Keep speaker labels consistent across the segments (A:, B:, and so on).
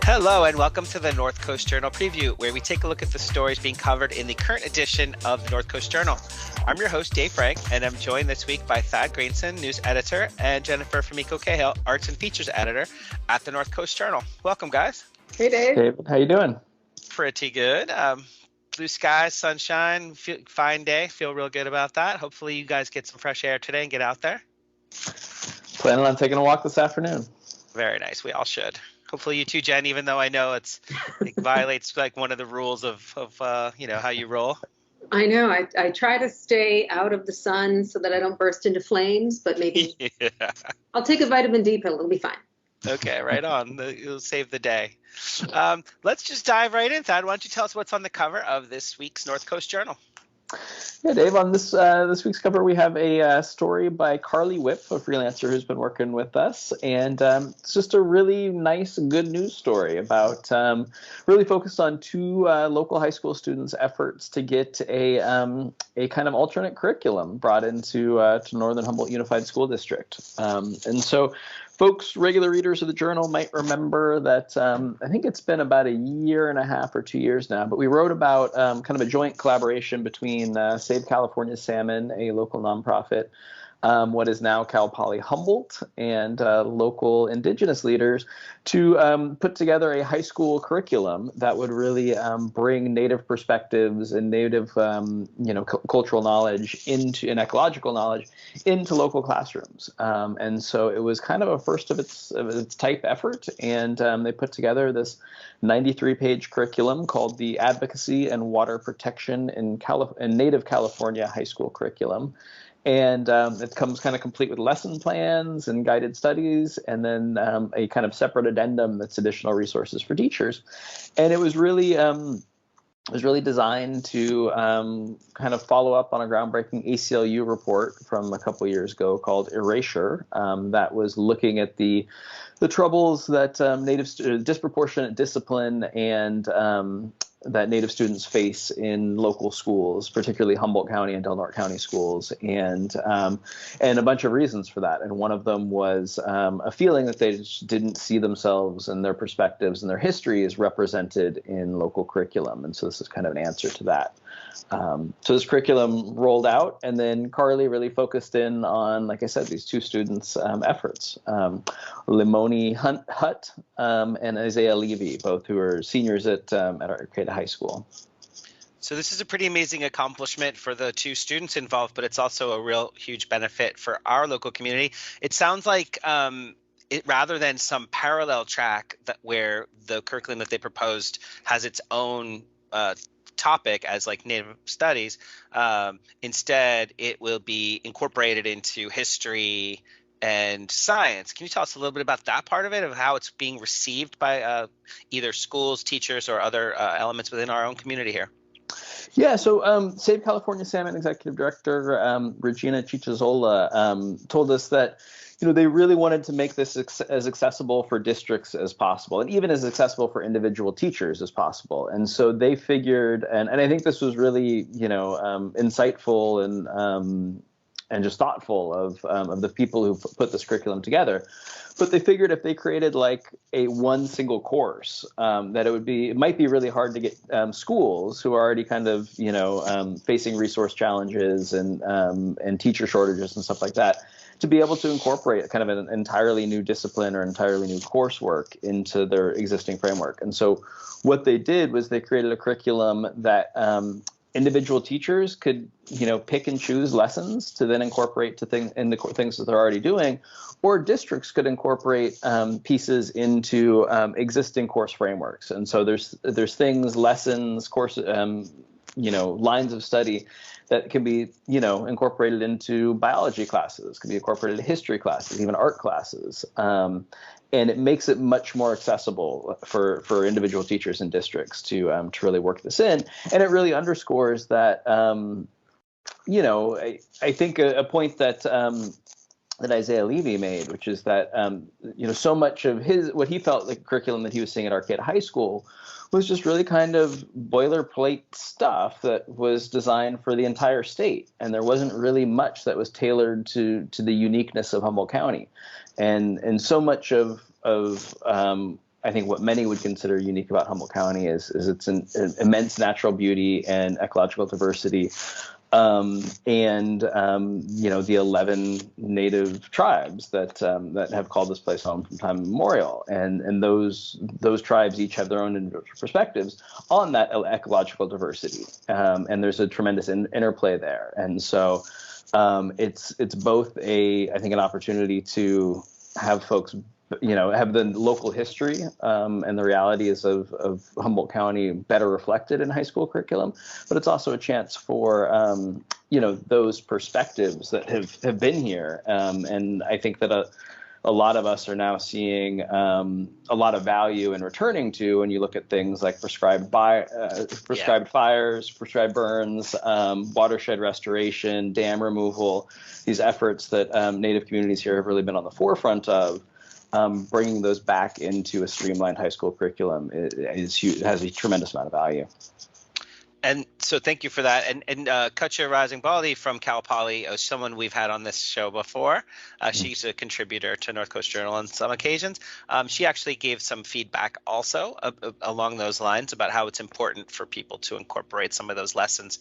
A: Hello and welcome to the North Coast Journal Preview, where we take a look at the stories being covered in the current edition of the North Coast Journal. I'm your host, Dave Frank, and I'm joined this week by Thad Greenson, news editor, and Jennifer Fumiko Cahill, arts and features editor at the North Coast Journal. Welcome, guys.
B: Hey, Dave.
C: Dave, how you doing?
A: Pretty good. Blue skies, sunshine, fine day. Feel real good about that. Hopefully you guys get some fresh air today and get out there.
C: Planning on taking a walk this afternoon.
A: Very nice. We all should. Hopefully you too, Jen, even though I know it violates like one of the rules of how you roll.
B: I know. I try to stay out of the sun so that I don't burst into flames, but maybe I'll take a vitamin D pill. It'll be fine.
A: Okay, right on. You'll save the day. Let's just dive right in. Thad, why don't you tell us what's on the cover of this week's North Coast Journal?
C: Yeah, Dave, on this week's cover, we have a story by Carly Whip, a freelancer who's been working with us. And it's just a really nice, good news story about really focused on two local high school students' efforts to get a kind of alternate curriculum brought into to Northern Humboldt Unified School District. And so folks, regular readers of the Journal might remember that I think it's been about a year and a half or 2 years now, but we wrote about kind of a joint collaboration between Save California Salmon, a local nonprofit, what is now Cal Poly Humboldt, and local indigenous leaders to put together a high school curriculum that would really bring Native perspectives and Native, cultural knowledge and ecological knowledge into local classrooms. And so it was kind of a first of its type effort, and they put together this 93-page curriculum called the Advocacy and Water Protection in Native California High School Curriculum. And it comes kind of complete with lesson plans and guided studies, and then a kind of separate addendum that's additional resources for teachers. And it was really designed to kind of follow up on a groundbreaking ACLU report from a couple years ago called Erasure, that was looking at the troubles that disproportionate discipline and that Native students face in local schools, particularly Humboldt County and Del Norte County schools, and a bunch of reasons for that. And one of them was a feeling that they just didn't see themselves and their perspectives and their history as represented in local curriculum. And so this is kind of an answer to that. So this curriculum rolled out, and then Carly really focused in on, like I said, these two students' efforts, Limoni Hutt and Isaiah Levy, both who are seniors at Arcata High School.
A: So this is a pretty amazing accomplishment for the two students involved, but it's also a real huge benefit for our local community. It sounds like rather than some parallel track where the curriculum that they proposed has its own topic as like Native studies, instead it will be incorporated into history and science. Can you tell us a little bit about that part of it, of how it's being received by either schools, teachers, or other elements within our own community here?
C: Yeah, so Save California Salmon Executive Director Regina Chichazola told us that they really wanted to make this as accessible for districts as possible, and even as accessible for individual teachers as possible. And so they figured, and I think this was really, insightful and just thoughtful of the people who put this curriculum together. But they figured if they created like one single course, that it might be really hard to get schools who are already kind of facing resource challenges and teacher shortages and stuff like that, to be able to incorporate kind of an entirely new discipline or entirely new coursework into their existing framework. And so what they did was they created a curriculum that individual teachers could, pick and choose lessons to then incorporate into things that they're already doing, or districts could incorporate pieces into existing course frameworks. And so there's things, lessons, course, lines of study that can be, incorporated into biology classes, can be incorporated into history classes, even art classes. And it makes it much more accessible for individual teachers and districts to really work this in. And it really underscores that I think a point that that Isaiah Levy made, which is that so much of what he felt like curriculum that he was seeing at Arcata High School was just really kind of boilerplate stuff that was designed for the entire state, and there wasn't really much that was tailored to the uniqueness of Humboldt County, and so much of I think what many would consider unique about Humboldt County is its an immense natural beauty and ecological diversity. The 11 native tribes that have called this place home from time immemorial, and those tribes each have their own individual perspectives on that ecological diversity, and there's a tremendous interplay there, and so it's both I think an opportunity to have folks have the local history and the realities of Humboldt County better reflected in high school curriculum, but it's also a chance for those perspectives that have been here, and I think that a lot of us are now seeing a lot of value in returning to when you look at things like prescribed fires, prescribed burns, watershed restoration, dam removal, these efforts that Native communities here have really been on the forefront of. Bringing those back into a streamlined high school curriculum is huge, has a tremendous amount of value.
A: And so thank you for that. And Kutcha Rising Baldi from Cal Poly, someone we've had on this show before. She's a contributor to North Coast Journal on some occasions. She actually gave some feedback also along those lines about how it's important for people to incorporate some of those lessons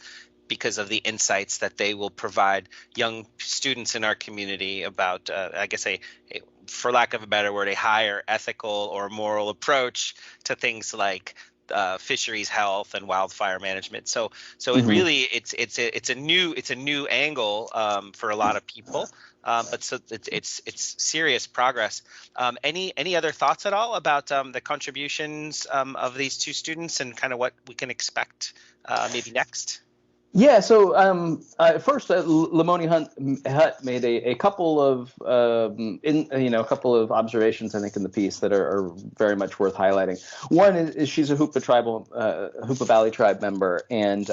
A: because of the insights that they will provide young students in our community about, for lack of a better word, a higher ethical or moral approach to things like fisheries health and wildfire management. So it really it's a new angle for a lot of people. But so it's serious progress. Any other thoughts at all about the contributions of these two students and kind of what we can expect maybe next?
C: Yeah, so first, Lamoni Hutt made a couple of observations, I think, in the piece that are very much worth highlighting. One is she's a Hoopa Valley tribe member, and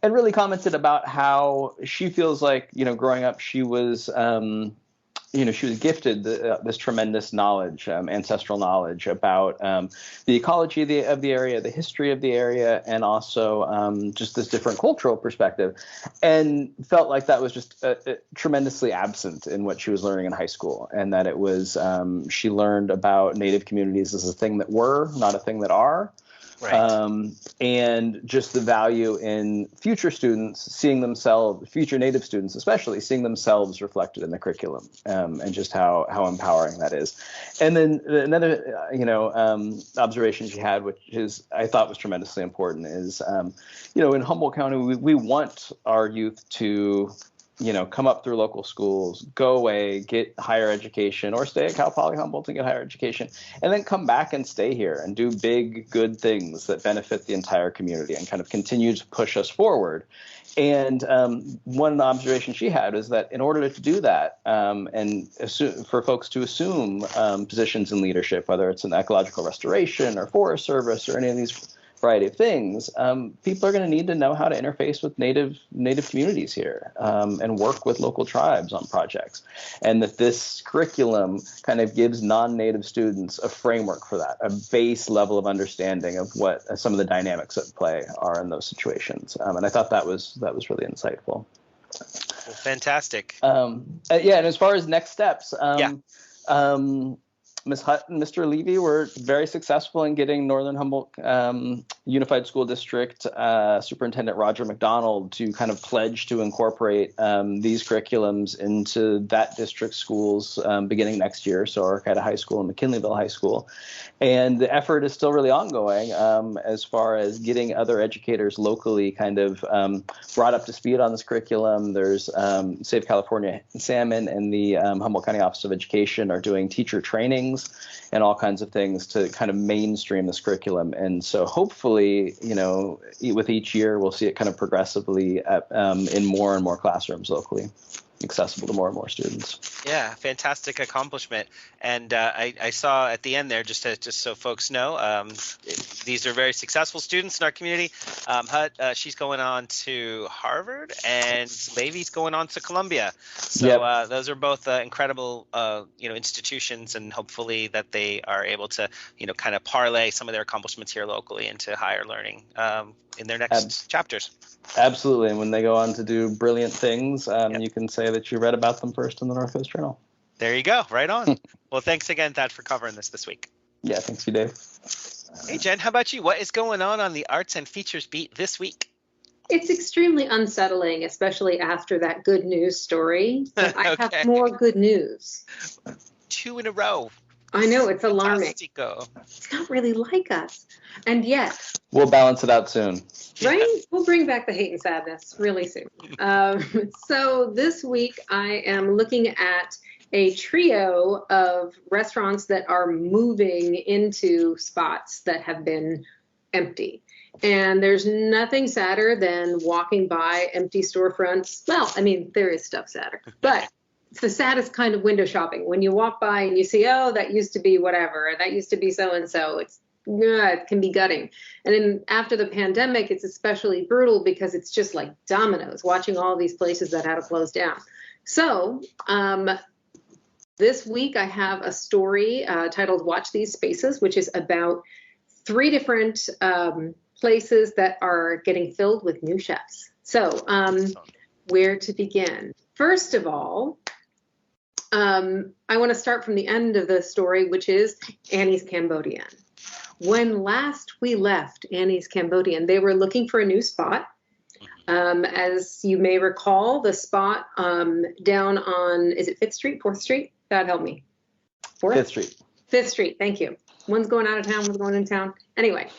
C: really commented about how she feels like growing up she was. She was gifted this tremendous knowledge, ancestral knowledge about the ecology of the area, the history of the area, and also just this different cultural perspective, and felt like that was just tremendously absent in what she was learning in high school, and that it was she learned about Native communities as a thing that were, not a thing that are. Right. And just the value in future students seeing themselves, future Native students especially, seeing themselves reflected in the curriculum, and just how empowering that is. And then another, observation she had, which I thought was tremendously important, is, in Humboldt County, we want our youth to come up through local schools, go away, get higher education, or stay at Cal Poly Humboldt and get higher education, and then come back and stay here and do big, good things that benefit the entire community and kind of continue to push us forward. And one observation she had is that in order to do that, and for folks to assume positions in leadership, whether it's in ecological restoration or Forest Service or any of these variety of things, people are going to need to know how to interface with native communities here, and work with local tribes on projects, and that this curriculum kind of gives non-native students a framework for that, a base level of understanding of what some of the dynamics at play are in those situations, and I thought that was really insightful.
A: Well, fantastic.
C: And as far as next steps, Ms. Hutt and Mr. Levy were very successful in getting Northern Humboldt Unified School District Superintendent Roger McDonald to kind of pledge to incorporate these curriculums into that district's schools beginning next year, so Arcata High School and McKinleyville High School. And the effort is still really ongoing as far as getting other educators locally kind of brought up to speed on this curriculum. There's Save California Salmon and the Humboldt County Office of Education are doing teacher trainings and all kinds of things to kind of mainstream this curriculum. And so hopefully, with each year, we'll see it kind of progressively in more and more classrooms locally. accessible to more and more students.
A: Yeah, fantastic accomplishment. And I saw at the end there, just so folks know, these are very successful students in our community. Hut, she's going on to Harvard, and Levy's going on to Columbia. So those are both incredible, institutions, and hopefully that they are able to, kind of parlay some of their accomplishments here locally into higher learning in their next chapters.
C: Absolutely. And when they go on to do brilliant things, you can say that you read about them first in the Northwest Journal.
A: There you go. Right on. Well, thanks again, Thad, for covering this week.
C: Yeah, thanks you, Dave.
A: Hey, Jen, how about you? What is going on the Arts and Features beat this week?
B: It's extremely unsettling, especially after that good news story. But I have more good news.
A: 2 in a row.
B: I know, it's alarming.
A: Fantastico.
B: It's not really like us. And yet.
C: We'll balance it out soon.
B: Right? We'll bring back the hate and sadness really soon. So this week I am looking at a trio of restaurants that are moving into spots that have been empty. And there's nothing sadder than walking by empty storefronts. Well, I mean, there is stuff sadder, but it's the saddest kind of window shopping. When you walk by and you see, oh, that used to be whatever, that used to be so-and-so, it can be gutting. And then after the pandemic, it's especially brutal because it's just like dominoes, watching all these places that had to close down. So this week I have a story titled Watch These Spaces, which is about 3 different places that are getting filled with new chefs. So where to begin? First of all, I want to start from the end of the story, which is Annie's Cambodian. When last we left Annie's Cambodian, they were looking for a new spot. As you may recall, the spot down on, is it 5th Street, 4th Street? That helped me.
C: 5th Street.
B: 5th Street, thank you. One's going out of town, one's going in town. Anyway,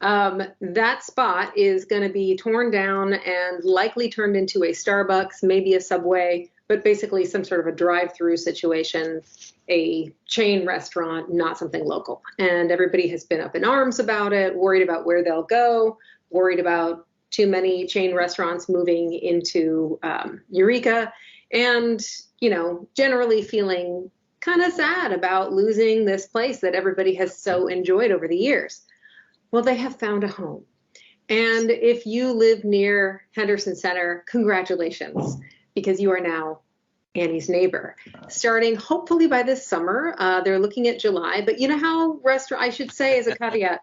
B: that spot is going to be torn down and likely turned into a Starbucks, maybe a Subway, but basically some sort of a drive-through situation, a chain restaurant, not something local. And everybody has been up in arms about it, worried about where they'll go, worried about too many chain restaurants moving into Eureka, and, generally feeling kind of sad about losing this place that everybody has so enjoyed over the years. Well, they have found a home. And if you live near Henderson Center, congratulations, because you are now Annie's neighbor. Starting hopefully by this summer, they're looking at July, but you know how I should say as a caveat,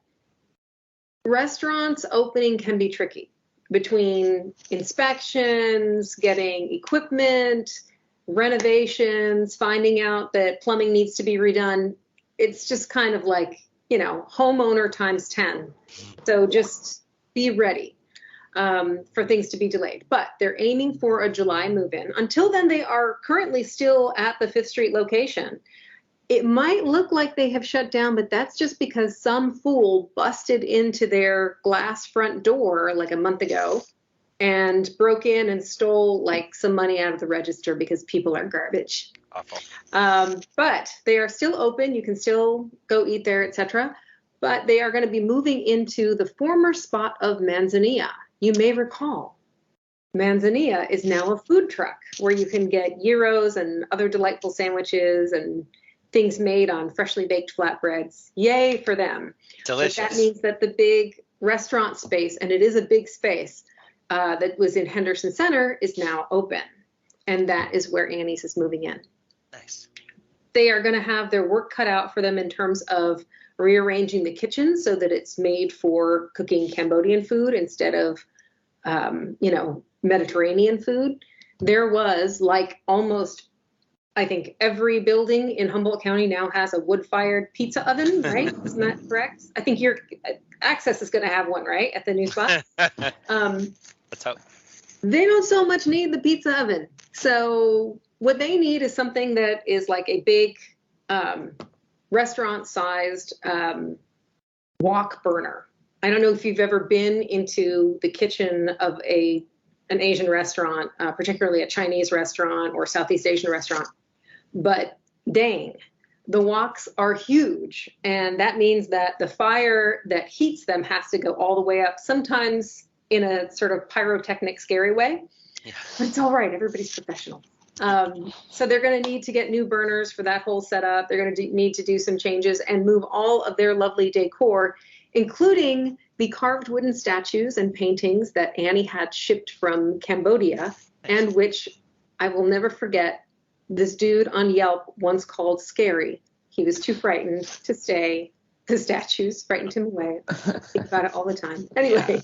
B: restaurants opening can be tricky between inspections, getting equipment, renovations, finding out that plumbing needs to be redone. It's just kind of like, homeowner times 10. So just be ready for things to be delayed. But they're aiming for a July move-in. Until then, they are currently still at the 5th Street location. It might look like they have shut down, but that's just because some fool busted into their glass front door like a month ago and broke in and stole like some money out of the register because people are garbage.
A: Awful.
B: But they are still open. You can still go eat there, etc. But they are going to be moving into the former spot of Manzanilla. You may recall, Manzanilla is now a food truck where you can get gyros and other delightful sandwiches and things made on freshly baked flatbreads. Yay for them.
A: Delicious.
B: But that means that the big restaurant space, and it is a big space, that was in Henderson Center is now open. And that is where Annie's is moving in.
A: Nice.
B: They are going to have their work cut out for them in terms of rearranging the kitchen so that it's made for cooking Cambodian food instead of, Mediterranean food. There was almost, I think, every building in Humboldt County now has a wood-fired pizza oven, right? Isn't that correct? I think your Access is going to have one, right, at the new spot?
A: Let's hope.
B: They don't so much need the pizza oven. So what they need is something that is like a big restaurant-sized wok burner. I don't know if you've ever been into the kitchen of an Asian restaurant, particularly a Chinese restaurant or Southeast Asian restaurant, but dang, the woks are huge. And that means that the fire that heats them has to go all the way up, sometimes in a sort of pyrotechnic, scary way. Yeah. But it's all right. Everybody's professional. So they're going to need to get new burners for that whole setup. They're going to need to do some changes and move all of their lovely decor, including the carved wooden statues and paintings that Annie had shipped from Cambodia, and which I will never forget. This dude on Yelp once called scary. He was too frightened to stay. The statues frightened him away. I think about it all the time. Anyway,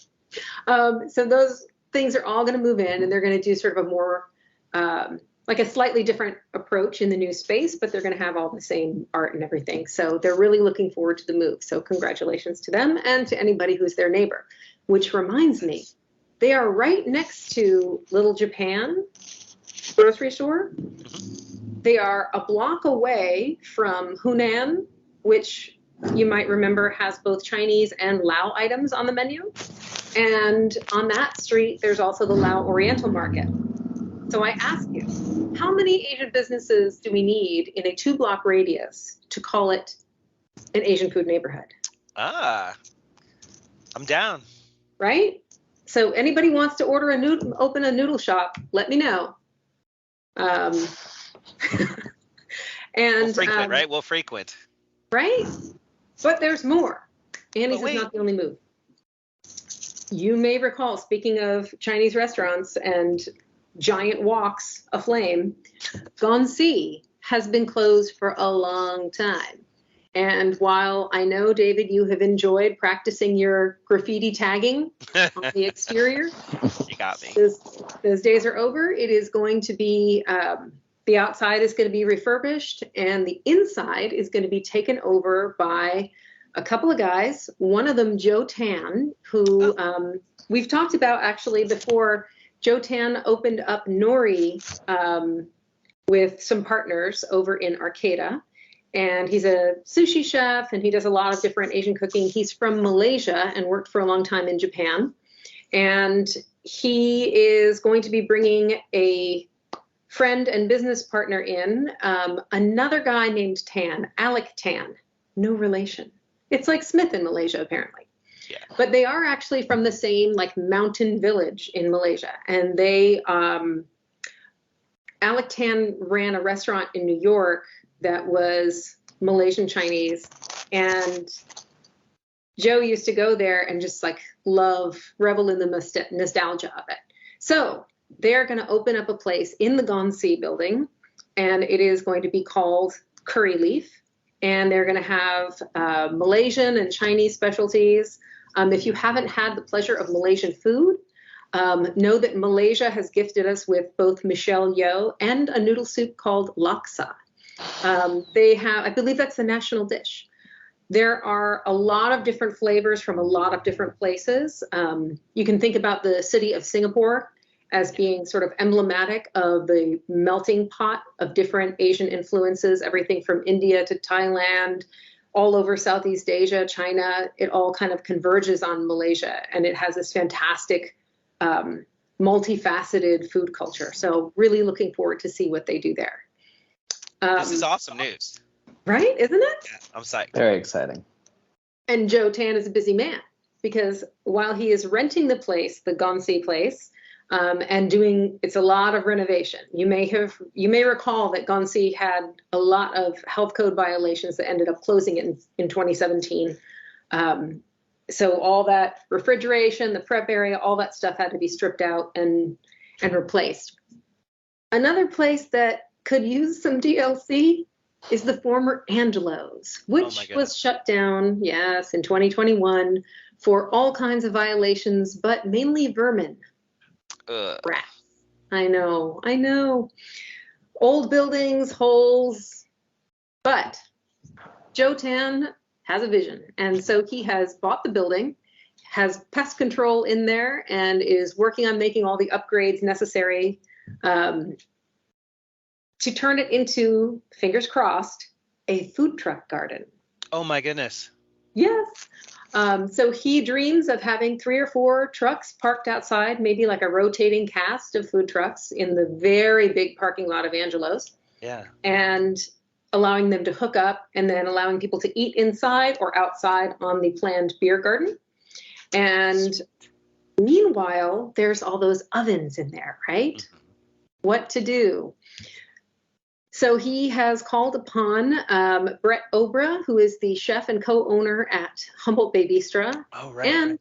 B: so those things are all going to move in, and they're going to do sort of a more like a slightly different approach in the new space, but they're going to have all the same art and everything. So they're really looking forward to the move. So congratulations to them and to anybody who's their neighbor, which reminds me, they are right next to Little Japan grocery store. They are a block away from Hunan, which you might remember has both Chinese and Lao items on the menu. And on that street, there's also the Lao Oriental Market. So I ask you, how many Asian businesses do we need in a 2-block radius to call it an Asian food neighborhood?
A: I'm down.
B: Right? So anybody wants to open a noodle shop, let me know. And
A: we'll frequent, right? We'll frequent.
B: Right? But there's more. Annie's is not the only move. You may recall, speaking of Chinese restaurants and giant walks aflame, Gongsi has been closed for a long time. And while I know, David, you have enjoyed practicing your graffiti tagging on the exterior,
A: you got me.
B: Those days are over. It is going to be, the outside is going to be refurbished, and the inside is going to be taken over by a couple of guys. One of them, Joe Tan, who we've talked about actually before. Joe Tan opened up Nori with some partners over in Arcata. And he's a sushi chef, and he does a lot of different Asian cooking. He's from Malaysia and worked for a long time in Japan. And he is going to be bringing a friend and business partner in, another guy named Tan, Alec Tan, no relation. It's like Smith in Malaysia, apparently.
A: Yeah.
B: But they are actually from the same like mountain village in Malaysia. And they, Alec Tan ran a restaurant in New York that was Malaysian Chinese. And Joe used to go there and just like revel in the nostalgia of it. So they're going to open up a place in the Gongsi building, and it is going to be called Curry Leaf. And they're going to have Malaysian and Chinese specialties. If you haven't had the pleasure of Malaysian food, know that Malaysia has gifted us with both Michelle Yeoh and a noodle soup called laksa. They have, I believe that's the national dish. There are a lot of different flavors from a lot of different places. You can think about the city of Singapore as being sort of emblematic of the melting pot of different Asian influences, everything from India to Thailand, all over Southeast Asia, China. It all kind of converges on Malaysia, and it has this fantastic multifaceted food culture. So really looking forward to see what they do there.
A: This is awesome news.
B: Right? Isn't it?
A: Yeah, I'm psyched.
C: Very exciting.
B: And Joe Tan is a busy man, because while he is renting the place, the Gongsi place, and it's a lot of renovation. You may recall that Gongsi had a lot of health code violations that ended up closing it in 2017. So all that refrigeration, the prep area, all that stuff had to be stripped out and replaced. Another place that could use some DLC is the former Angelo's, which was shut down, yes, in 2021 for all kinds of violations, but mainly vermin. Rats. I know. Old buildings, holes, but Joe Tan has a vision. And so he has bought the building, has pest control in there, and is working on making all the upgrades necessary to turn it into, fingers crossed, a food truck garden.
A: Oh my goodness.
B: Yes. So he dreams of having 3 or 4 trucks parked outside, maybe like a rotating cast of food trucks in the very big parking lot of Angelo's.
A: Yeah.
B: And allowing them to hook up, and then allowing people to eat inside or outside on the planned beer garden. And meanwhile, there's all those ovens in there, right? Mm-hmm. what to do. So he has called upon Brett Obra, who is the chef and co-owner at Humboldt Bay Bistro.
A: Oh, right.
B: And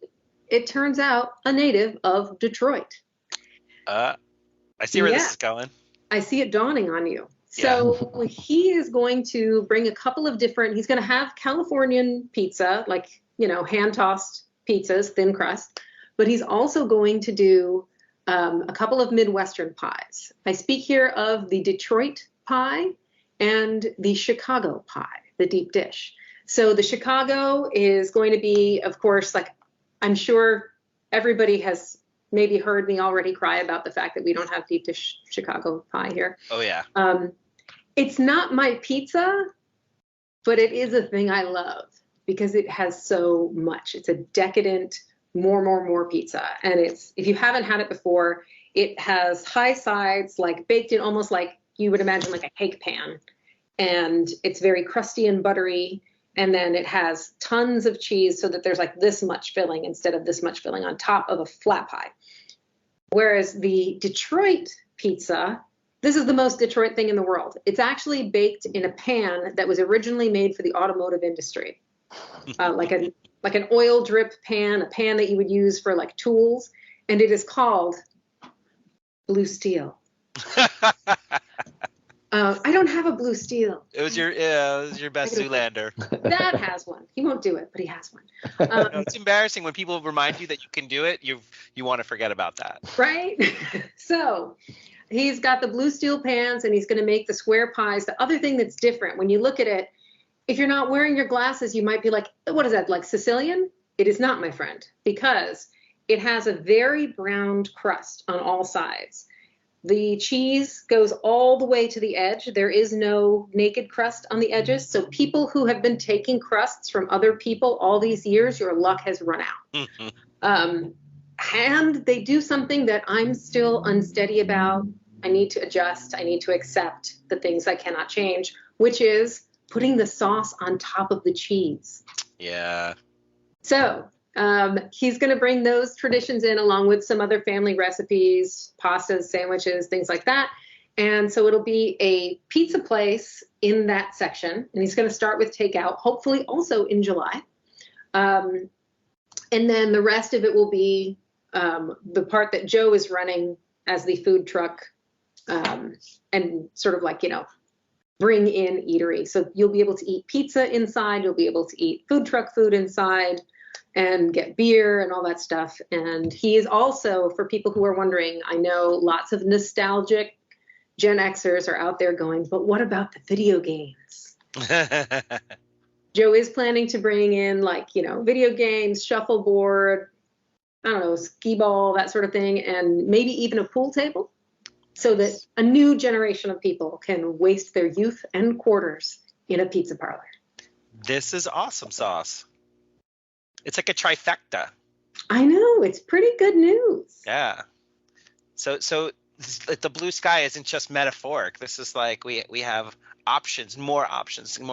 B: it turns out a native of Detroit.
A: I see where this is going.
B: I see it dawning on you. So he is going to bring a couple of different, he's going to have Californian pizza, like, hand-tossed pizzas, thin crust, but he's also going to do a couple of Midwestern pies. I speak here of the Detroit pie and the Chicago pie, the deep dish. So the Chicago is going to be, of course, like, I'm sure everybody has maybe heard me already cry about the fact that we don't have deep dish Chicago pie here.
A: Oh, yeah.
B: It's not my pizza, but it is a thing I love because it has so much. It's a decadent, more pizza. And it's, if you haven't had it before, it has high sides, like baked in almost like you would imagine like a cake pan. And it's very crusty and buttery. And then it has tons of cheese so that there's like this much filling instead of this much filling on top of a flat pie. Whereas the Detroit pizza, this is the most Detroit thing in the world. It's actually baked in a pan that was originally made for the automotive industry, like an oil drip pan, a pan that you would use for like tools, and it is called Blue Steel. I don't have a Blue Steel.
A: It was your best Zoolander.
B: That has one. He won't do it, but he has one.
A: It's embarrassing when people remind you that you can do it. You want to forget about that,
B: right? So he's got the Blue Steel pans, and he's going to make the square pies. The other thing that's different when you look at it, if you're not wearing your glasses, you might be like, "What is that? Like Sicilian?" It is not, my friend, because it has a very browned crust on all sides. The cheese goes all the way to the edge. There is no naked crust on the edges. So people who have been taking crusts from other people all these years, your luck has run out. And they do something that I'm still unsteady about. I need to adjust. I need to accept the things I cannot change, which is putting the sauce on top of the cheese.
A: Yeah.
B: So he's going to bring those traditions in along with some other family recipes, pastas, sandwiches, things like that. And so it'll be a pizza place in that section. And he's going to start with takeout, hopefully also in July. And then the rest of it will be the part that Joe is running as the food truck and sort of like, bring in eatery. So you'll be able to eat pizza inside. You'll be able to eat food truck food inside and get beer and all that stuff. And he is also, for people who are wondering, I know lots of nostalgic Gen Xers are out there going, but what about the video games? Joe is planning to bring in video games, shuffleboard, I don't know, skee ball, that sort of thing, and maybe even a pool table so that a new generation of people can waste their youth and quarters in a pizza parlor. This
A: is awesome sauce. It's like a trifecta.
B: I know. It's pretty good news.
A: Yeah. So the blue sky isn't just metaphoric. This is like we have options, more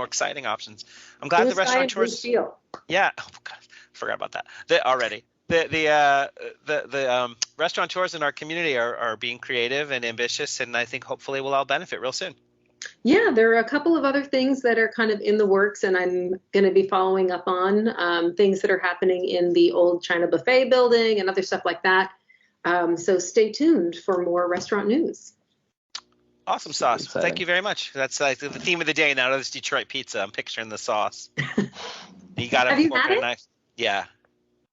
A: exciting options. I'm glad the restaurateurs. Yeah. Oh God, I forgot about that. Already. The restaurateurs in our community are being creative and ambitious, and I think hopefully we'll all benefit real soon.
B: Yeah, there are a couple of other things that are kind of in the works, and I'm going to be following up on things that are happening in the old China Buffet building and other stuff like that. So stay tuned for more restaurant news.
A: Awesome sauce. Thank you very much. That's like the theme of the day now. This Detroit pizza. I'm picturing the sauce. You got to
B: Have you had it?
A: Nice. Yeah.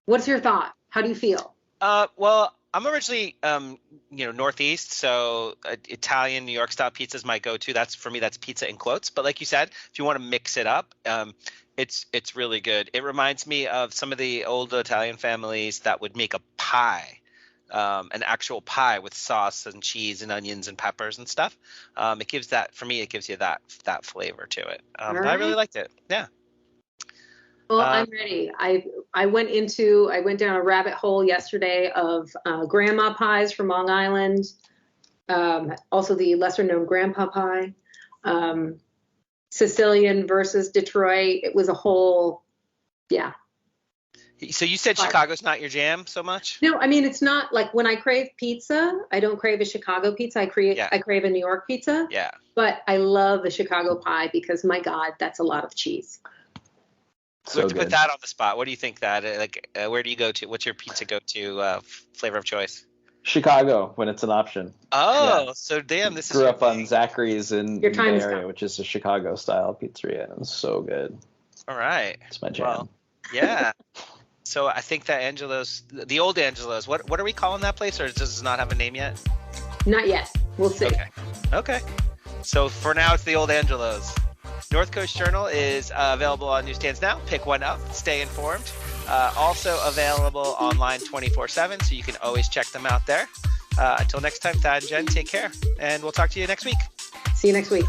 B: What's your thought? How do you feel?
A: Well, I'm originally, Northeast, so Italian, New York style pizza is my go-to. That's pizza in quotes. But like you said, if you want to mix it up, it's really good. It reminds me of some of the old Italian families that would make a pie, an actual pie with sauce and cheese and onions and peppers and stuff. It gives you that flavor to it.
B: Right.
A: I really liked it. Yeah.
B: Well, I'm ready. I went down a rabbit hole yesterday of grandma pies from Long Island, also the lesser known grandpa pie, Sicilian versus Detroit. It was a whole, yeah.
A: So you said
B: But-
A: Chicago's not your jam so much?
B: No, I mean, it's not like when I crave pizza, I don't crave a Chicago pizza. I crave a New York pizza.
A: Yeah.
B: But I love the Chicago pie because, my God, that's a lot of cheese.
A: So to put that on the spot, what do you think that where do you go to? What's your pizza go-to flavor of choice?
C: Chicago, when it's an option.
A: Oh,
C: Yeah.
A: so damn, this
C: Grew
A: is
C: up on Zachary's in the
B: time is
C: area,
B: come.
C: which is a Chicago style pizzeria, and it's so good.
A: All right.
C: It's my jam.
A: Well, yeah. So I think that Angelo's, the old Angelo's, what are we calling that place, or does it not have a name yet?
B: Not yet. We'll see.
A: Okay. So for now, it's the old Angelo's. North Coast Journal is available on newsstands now. Pick one up. Stay informed. Also available online 24/7, so you can always check them out there. Until next time, Thad and Jen, take care, and we'll talk to you next week.
B: See you next week.